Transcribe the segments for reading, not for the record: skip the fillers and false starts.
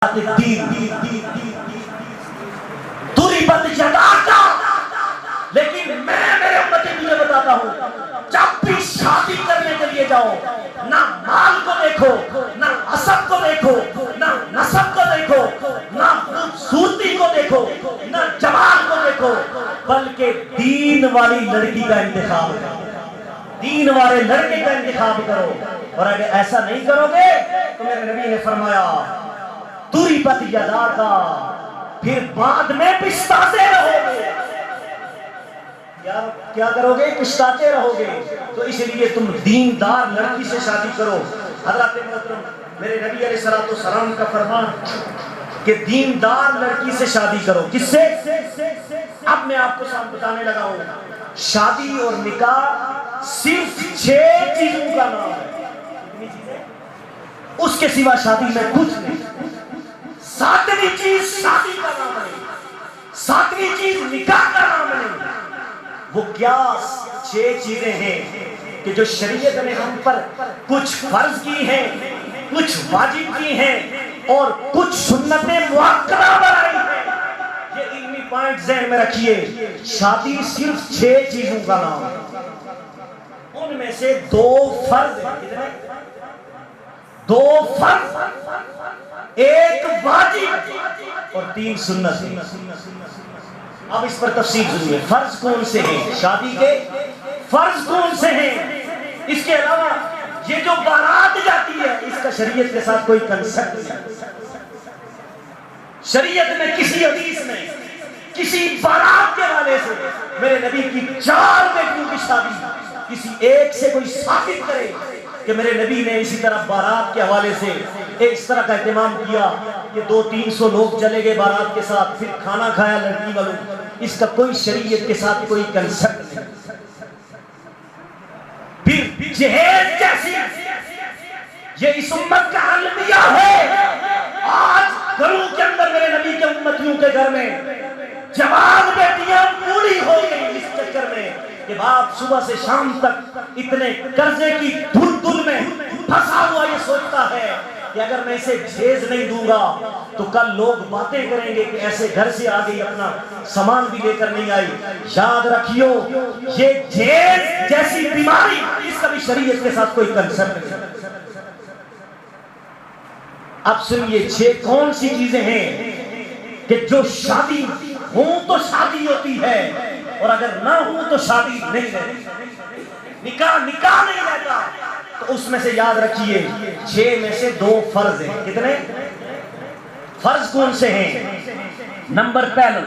ضربت یداک، لیکن میں میرے امتی تجھے بتاتا ہوں، جب بھی شادی کرنے کے لیے جاؤ، نہ مال کو دیکھو، نہ حسب کو دیکھو، نہ نسب کو دیکھو، نہ خوبصورتی کو دیکھو، نہ جمال کو دیکھو، بلکہ دین والی لڑکی کا انتخاب کرو، دین والے لڑکے کا انتخاب کرو۔ اور اگر ایسا نہیں کرو گے تو میرے نبی نے فرمایا ضربت یداک، پھر بعد میں پچھتاتے رہو گے۔ کیا کرو گے؟ پچھتاتے رہو گے۔ تو اس لیے تم دیندار لڑکی سے شادی کرو۔ حضرت محترم میرے نبی علیہ السلام کا فرمان کہ دیندار لڑکی سے شادی کرو۔ کس سے؟ اب میں آپ کو بتانے لگا ہوں، شادی اور نکاح صرف 6 چیزوں کا نام ہے، اس کے سوا شادی میں کچھ نہیں۔ 7ویں چیز شادی کا نام ہے، 7ویں چیز نکاح کا نام ہے۔ وہ کیا 6 چیزیں ہیں کہ جو شریعت نے ہم پر کچھ فرض کی ہیں، کچھ واجب کی ہیں اور کچھ سنتیں مؤکدہ بنائی ہیں۔ یہ علمی پوائنٹ ذہن میں رکھیے، شادی صرف 6 چیزوں کا نام ہے، ان میں سے 2 فرض ہیں۔ کتنے؟ 2 فرض، 1 واجب اور 3 سنت۔ اب اس پر تفصیل سنیے، فرض کون سے ہیں؟ شادی کے فرض کون سے ہیں؟ اس کے علاوہ یہ جو بارات جاتی ہے، اس کا شریعت کے ساتھ کوئی کنسپٹ نہیں۔ شریعت میں کسی حدیث میں کسی بارات کے حوالے سے میرے نبی کی 4 بیٹیوں کی شادی کسی ایک سے کوئی ثابت کرے کہ میرے نبی نے اسی طرح بارات کے حوالے سے اس طرح کا اہتمام کیا کہ 200-300 لوگ چلے گئے بارات کے ساتھ، پھر کھانا کھایا لڑکی والوں، اس کا کوئی شریعت کے ساتھ کوئی کنسپٹ نہیں۔ پھر جہیز جیسی یہ اس امت کا المیہ ہے۔ آج گھروں کے اندر میرے نبی کے امتیوں کے گھر میں جوان بیٹیاں پوری ہو گئی اس چکر میں کہ باپ صبح سے شام تک اتنے قرضے کی دھل میں پھنسا ہوا یہ سوچتا ہے کہ اگر میں اسے جہیز نہیں دوں گا تو کل لوگ باتیں کریں گے کہ ایسے گھر سے آ گئی، اپنا سامان بھی لے کر نہیں آئی۔ یاد رکھیو، یہ جہیز جیسی بیماری اس کا بھی شریعت کے ساتھ کوئی کنسرن نہیں۔ اب سنیے 6 کون سی چیزیں ہیں کہ جو شادی ہوں تو شادی ہوتی ہے اور اگر نہ ہوں تو شادی نہیں رہتی، نکاح نہیں رہتا۔ تو اس میں سے یاد رکھیے 6 میں سے 2 فرض ہیں۔ کتنے فرض کون سے ہیں؟ نمبر پہلا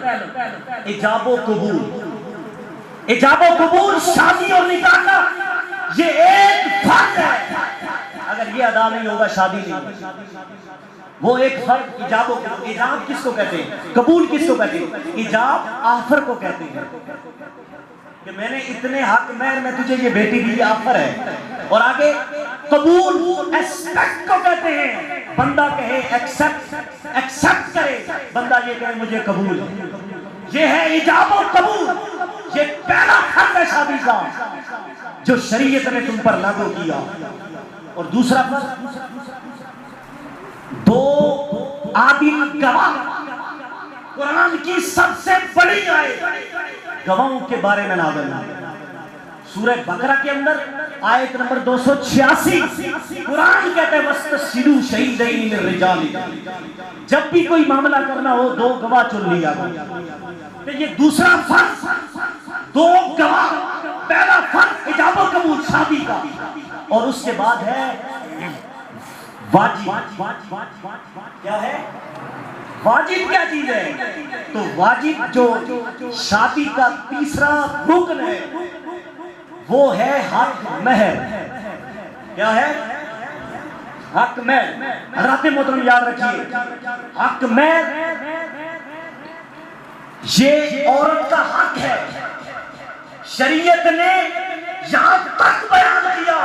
ایجاب و قبول۔ ایجاب و قبول شادی اور نکاح کا یہ ایک فرض ہے، اگر یہ ادا نہیں ہوگا شادی نہیں ہوگی۔ وہ ایک فرض ایجاب و قبول۔ ایجاب کس کو کہتے ہیں؟ قبول کس کو کہتے ہیں؟ ایجاب آفر کو کہتے ہیں کہ میں نے اتنے حق مہر میں تجھے یہ بیٹی دی، آفر ہے۔ اور آگے قبول ایکسپیکٹ کو کہتے ہیں، بندہ کہے ایکسپٹ کرے، بندہ یہ کہے مجھے قبول ہے۔ یہ ہے ایجاب و قبول، یہ پہلا فرض ہے شادی کا جو شریعت نے تم پر لاگو کیا۔ اور دوسرا فرض 2 عادل گواہ۔ قرآن کی سب سے بڑی آیت گواہوں کے بارے میں نازل ہے۔ سورہ بقرہ کے اندر آیت نمبر 286 قرآن کہتے ہیں وَاسْتَشْهِدُوا شَهِيدَيْنِ مِن رِّجَالِكُمْ، جب بھی کوئی معاملہ کرنا ہو 2 گواہ چن لیا گیا۔ تو یہ دوسرا فرض 2 گواہ، پہلا فرض ایجاب و قبول شادی کا، اور اس کے بعد ہے واجب۔ کیا ہے واجب؟ کیا چیز ہے؟ تو واجب جو شادی کا تیسرا رکن ہے وہ ہے حق مہر۔ کیا ہے؟ حق مہر۔ حضرات محترم یاد رکھیے، حق مہر یہ عورت کا حق ہے۔ شریعت نے یہاں تک بیان کیا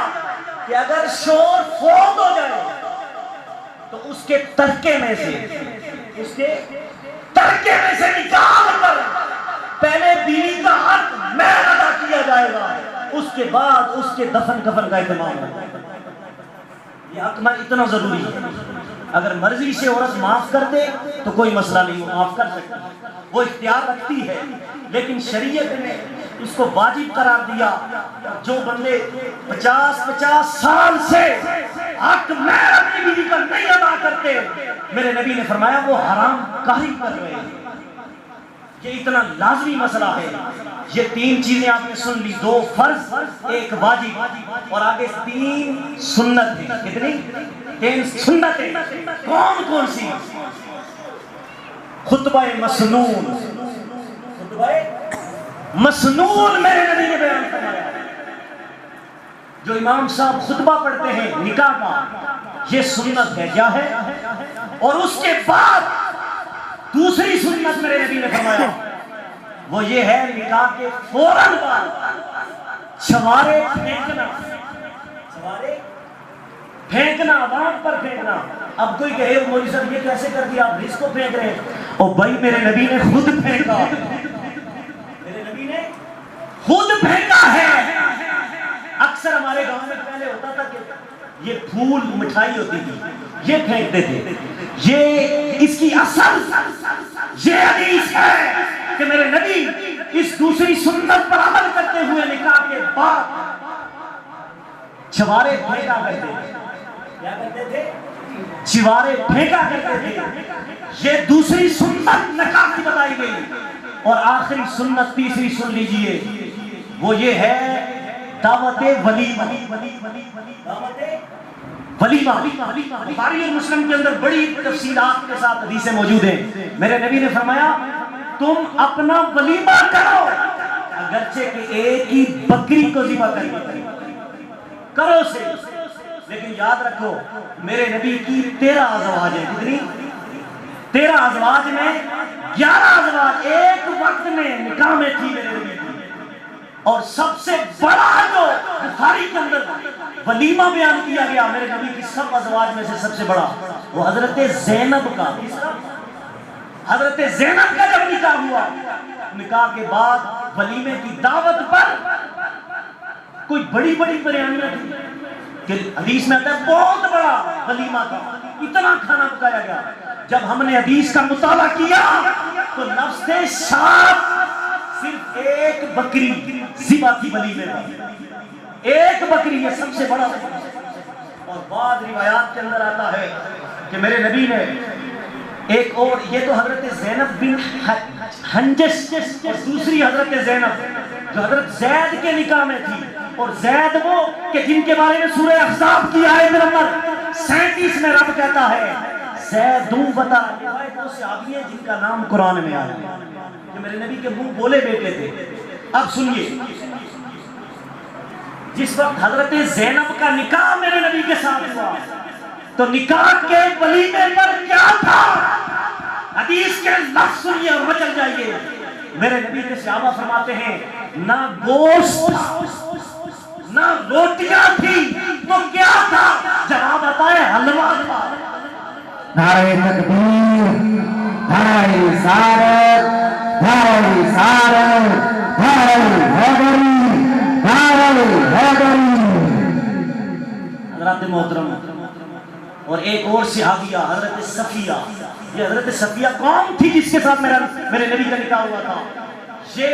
کہ اگر شوہر فوت ہو جائے تو اس کے ترکے میں سے نکال کر پہلے بیوی کا حق مہر ادا کیا جائے گا، اس کے بعد اس کے دفن کفن کا اہتمام ہوگا۔ یہ حق مہر اتنا ضروری ہے۔ اگر مرضی سے عورت معاف کر دے تو کوئی مسئلہ نہیں، وہ معاف کر سکتی، وہ اختیار رکھتی ہے، لیکن شریعت نے اس کو واجب قرار دیا۔ جو بندے 50 سال سے حق میں اپنی بیوی کا نہیں ادا کرتے، میرے نبی نے فرمایا وہ حرام کاری کر رہے ہیں۔ یہ اتنا لازمی مسئلہ ہے۔ یہ 3 چیزیں آپ نے سن لی، 2 فرض 1 واجب، اور آگے 3 سنت ہیں۔ کتنی؟ 3 سنتیں۔ کون کون سی؟ خطبہ مسنون، خطبہ مسنون میرے نبی نے بیان فرمایا۔ جو امام صاحب خطبہ پڑھتے ہیں نکاح کا، یہ سنت ہے، کیا ہے؟ اور اس کے بعد دوسری سنت میرے نبی نے فرمایا وہ یہ ہے نکاح کے فوراً بعد چھوارے پھینکنا، چھوارے پھینکنا، عوام پر پھینکنا۔ اب کوئی کہے مولوی صاحب یہ کیسے کر دیا، آپ اس کو پھینک رہے ہیں؟ اور بھائی میرے نبی نے خود پھینکا، میرے نبی نے خود پھینکا ہے۔ اکثر ہمارے گاؤں میں پہلے ہوتا تھا کہ یہ پھول مٹھائی ہوتی تھی، یہ پھینکتے تھے۔ یہ اس کی اصل یہ حدیث ہے کہ میرے نبی اس دوسری سنت پر عمل کرتے ہوئے نکاح کے بعد چھوارے پھینکا کرتے تھے۔ کیا کرتے تھے؟ چھوارے پھینکا کرتے تھے۔ یہ دوسری سنت نکاح کی بتائی گئی۔ اور آخری سنت تیسری سن لیجئے، وہ یہ ہے دعوت ولیمہ۔ دعوت ولیمہ بخاری اور مسلم کے اندر بڑی تفصیلات کے ساتھ حدیثیں موجود ہیں۔ میرے نبی نے فرمایا تم اپنا ولیمہ کرو، اگرچہ کہ ایک ہی بکری کو ذبح کرو سے، لیکن یاد رکھو میرے نبی کی 13 ازواج ہیں۔ کتنی؟ 13 ازواج میں 11 ازواج ایک وقت میں نکاح میں تھی میرے نبی کی۔ اور سب سے بڑا جو بخاری کے اندر ولیمہ بیان کیا گیا میرے نبی کی سب ازواج میں سے سب سے بڑا، وہ حضرت زینب کا۔ حضرت زینب کا جب نکاح ہوا، نکاح کے بعد ولیمے کی دعوت پر کوئی بڑی بڑی بریانیاں تھی کہ حدیث میں آتا ہے بہت بڑا ولیمہ تھا، اتنا کھانا پکایا گیا۔ جب ہم نے حدیث کا مطالعہ کیا تو نفس شام صرف ایک بکری ذبح کی ولیمے میں، ایک بکری، یہ سب سے بڑا۔ اور بعض روایات کے اندر آتا ہے کہ میرے نبی نے ایک اور، یہ تو حضرت زینب بن حنجش اور دوسری حضرت زینب جو حضرت زید کے نکاح میں تھی، اور زید وہ کہ جن کے بارے میں سورہ احزاب کی آیت نمبر 37 میں رب کہتا ہے زیدوں بتا، وہ صحابی ہیں جن کا نام قرآن میں آیا ہے، جو میرے نبی کے منہ بولے بیٹے تھے۔ اب سنیے، جس وقت حضرت زینب کا نکاح میرے نبی کے ساتھ ہوا تو نکاح کے ولیمے پر کیا تھا؟ حدیث کے لفظ سنیے اور بچل جائیے۔ میرے نبی کے صحابہ فرماتے ہیں نہ گوشت نہ روٹیاں تھی تو کیا تھا؟ جواب آتا ہے حلوہ تھا۔ نعرہ تکبیر، نعرہ رسالت، نعرہ رسالت، نعرہ حیدری، نعرہ حیدری۔ حضرت محترم، اور ایک اور صحابیہ حضرت صفیہ، یہ حضرت صفیہ کون تھی جس کے ساتھ میرے نبی کا نکاح ہوا تھا؟ یہ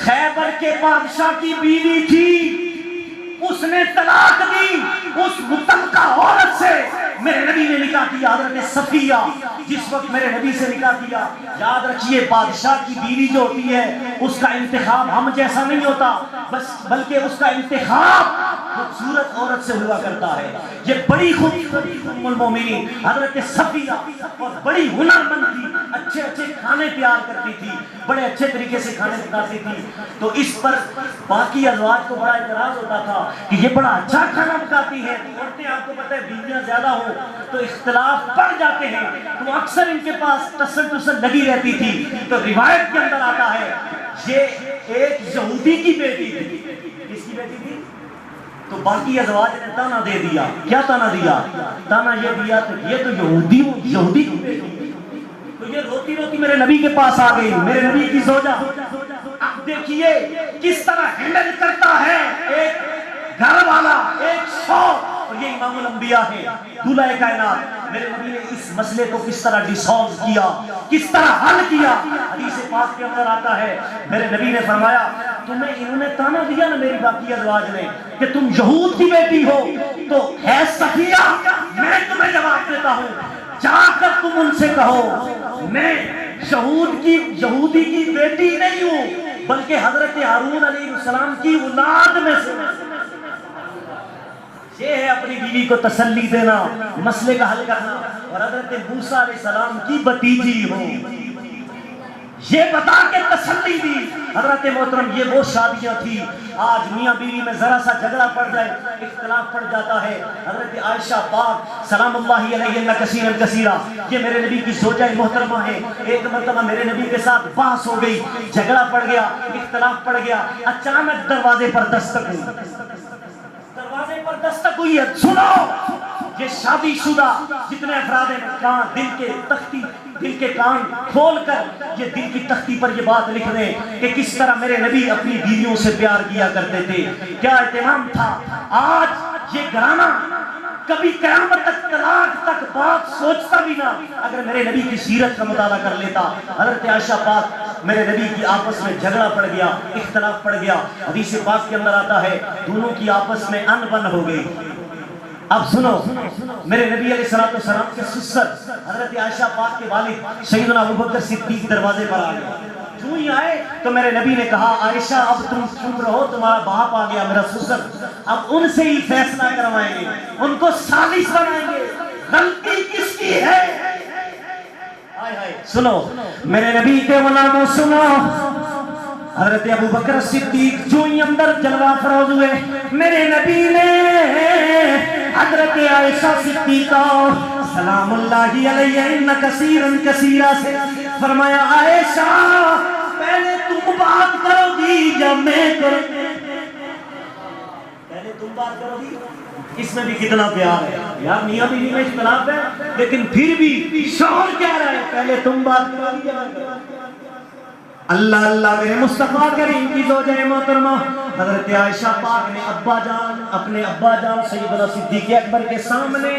خیبر کے بادشاہ کی بیوی تھی، اس نے طلاق دی، اس متعلقہ عورت سے میرے نبی نے نکاح کیا، حضرت صفیہ۔ جس وقت میرے نبی سے نکاح کیا، یاد رکھیے بادشاہ کی بیوی جو ہوتی ہے اس کا انتخاب ہم جیسا نہیں ہوتا، بلکہ اس کا انتخاب خوبصورت عورت سے ہوا کرتا ہے۔ یہ بڑی خوبصورت ام المومنین حضرت صفیہ، اور بڑی ہنرمند تھی، اچھے اچھے کھانے تیار کرتی تھی، بڑے اچھے طریقے سے کھانے پکاتی تھی۔ تو اس پر باقی ازواج کو بڑا اعتراض ہوتا تھا کہ یہ بڑا اچھا کھانا پکاتی ہے۔ عورتیں آپ کو پتہ ہے بیویاں زیادہ ہو تو اختلاف بڑھ جاتے ہیں، تو اکثر ان کے پاس ٹسل لگی رہتی تھی۔ تو روایت کے اندر آتا ہے یہ ایک یہودی کی بیٹی تھی۔ کس کی بیٹی تھی؟ تو باقی ازواج نے تانا دے دیا۔ کیا تانا دیا؟ تانا یہ دیا کہ یہ تو یہودی کی بیٹی، تو یہ روتی روتی میرے نبی کے پاس آ گئی، میرے نبی کی زوجہ۔ اب دیکھیے کس طرح ہینڈل کرتا ہے ایک گھر والا، ایک شوہر اور یہ امام الانبیاء ہے، دولہ کائنات، میرے نبی نے اس مسئلے کو کس طرح ڈیسالو کیا، کس طرح حل کیا۔ حدیث پاک کے اندر آتا ہے میرے نبی نے فرمایا تمہیں انہوں نے تانا دیا نا میری باقی ازواج نے کہ تم یہود کی بیٹی ہو، تو ہے صفیہ، میں تمہیں جواب دیتا ہوں جا کر تم ان سے کہو میں یہودی کی بیٹی نہیں ہوں بلکہ حضرت ہارون علیہ السلام کی اولاد میں سے۔ یہ ہے اپنی بیوی کو تسلی دینا، مسئلے کا حل کرنا، اور حضرت موسیٰ علیہ السلام کی بھتیجی ہو یہ بتا کے تسلی دی۔ حضرت محترم یہ وہ شادیاں تھی، آج میاں بیوی میں ذرا سا جھگڑا پڑ جائے، اختلاف پڑ جاتا ہے۔ حضرت عائشہ پاک سلام اللہ علیہ کثیرا کثیرا، یہ میرے نبی کی زوجہ محترمہ ہے، ایک مرتبہ میرے نبی کے ساتھ بحث ہو گئی، جھگڑا پڑ گیا، اختلاف پڑ گیا، اچانک دروازے پر دستک ہوئی، دروازے پر دستک ہوئی ہے، سنو یہ شادی شدہ جتنے افراد ہیں کان دل کے کان کھول کر یہ دل کی تختی پر یہ بات لکھ دیں کہ کس طرح میرے نبی اپنی بیویوں سے پیار کیا کرتے تھے، کیا اہتمام تھا۔ آج یہ گھرانہ کبھی قیامت تک طلاق تک بات سوچتا بھی نہ اگر میرے نبی کی سیرت کا مطالعہ کر لیتا۔ حضرت عائشہ پاک میرے نبی کی آپس میں جھگڑا پڑ گیا، اختلاف پڑ گیا، حدیث پاک کے اندر آتا ہے دونوں کی آپس میں ان بن ہو گئی۔ اب سنو میرے نبی علیہ السلام کے سسر حضرت عائشہ پاک کے والد سیدنا ابوبکر صدیق دروازے پر آ گئے، جو ہی آئے تو میرے نبی نے کہا عائشہ اب تم چپ رہو، تمہارا باپ آ گیا میرا سسر، اب ان سے ہی فیصلہ کروائیں گے، ان کو ثابت بنائیں گے، غلطی کس کی ہے۔ سنو میرے نبی کے غلاموں سنو، حضرت ابوبکر صدیق جو ہی اندر جلوہ فروز ہوئے، میرے نبی نے حضرت عائشہ صدیقہ سلام اللہ علیہ کثیرا کثیرا سے فرمایا عائشہ پہلے تم بات کرو گی یا میں کروں؟ پہلے تم بات کرو گی؟ اس میں بھی کتنا پیار ہے یار، میاں بیوی میں اختلاف ہے لیکن پھر بھی شوہر کہہ رہا ہے پہلے تم بات کرو گی یا میں کروں؟ اللہ اللہ میرے مصطفیٰ کریم کی زوجہ محترمہ حضرت عائشہ پاک نے اپنے ابا جان سیدنا صدیق اکبر کے سامنے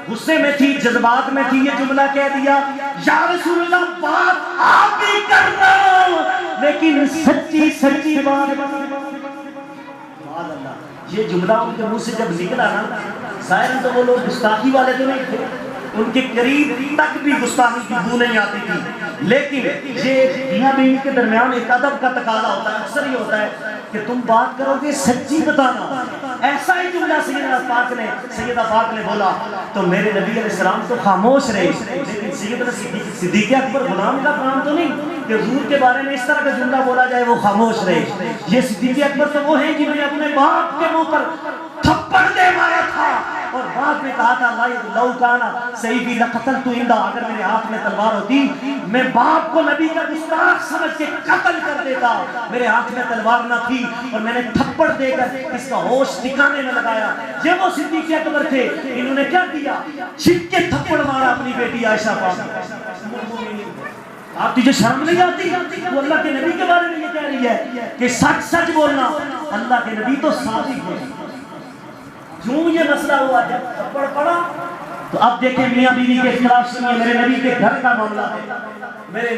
غصے میں تھی، جذبات میں تھی، یہ جملہ کہہ دیا یا رسول اللہ بات آپ ہی کر رہا ہوں لیکن سچی بات۔ یہ جملہ ان کے منہ سے جب نکلا نا، ظاہر تو وہ لوگ گستاخی والے تو نہیں تھے، ان کے قریب تک بھی گستاخی کی بو نہیں آتی تھی، لیکن یہ میاں بیوی کے درمیان ایک ادب کا تقاضا ہوتا ہے، اکثر یہ ہوتا ہے کہ تم بات کرو گے سچی بتانا۔ ایسا ہی جملہ سیدہ پاک نے بولا تو میرے نبی علیہ السلام تو خاموش رہے، لیکن سیدنا صدیق اکبر غلام کا کام تو نہیں کہ حضور کے بارے میں اس طرح کا جملہ بولا جائے وہ خاموش رہے۔ یہ صدیق اکبر تو وہ ہیں جنہوں نے اپنے باپ کے منہ پر تھپڑ دے مارا تھا اور بعد میں کہا تھا لو کانا سیفی لقتلت عندا، اگر میرے ہاتھ میں تلوار ہوتی میں باپ کو نبی کا گستاخ سمجھ کے قتل کر دیتا، میرے ہاتھ میں تلوار نہ تھی اور میں نے تھپڑ دے کر اس کا ہوش ٹھکانے میں لگایا۔ یہ وہ صدیق اکبر تھے، انہوں نے کیا کیا؟ چھک کے تھپڑ مارا اپنی بیٹی عائشہ پاک۔ آپ تجھے شرم نہیں آتی؟ تو اللہ کے نبی کے بارے میں یہ کہہ رہی ہے کہ سچ سچ بولنا، اللہ کے نبی تو صادق ہے۔ جو یہ مسئلہ ہوا جب تھپڑ پڑا تو اب دیکھیں میاں بیوی کے اختلاف سنیے، میرے نبی کے گھر کا معاملہ ہے۔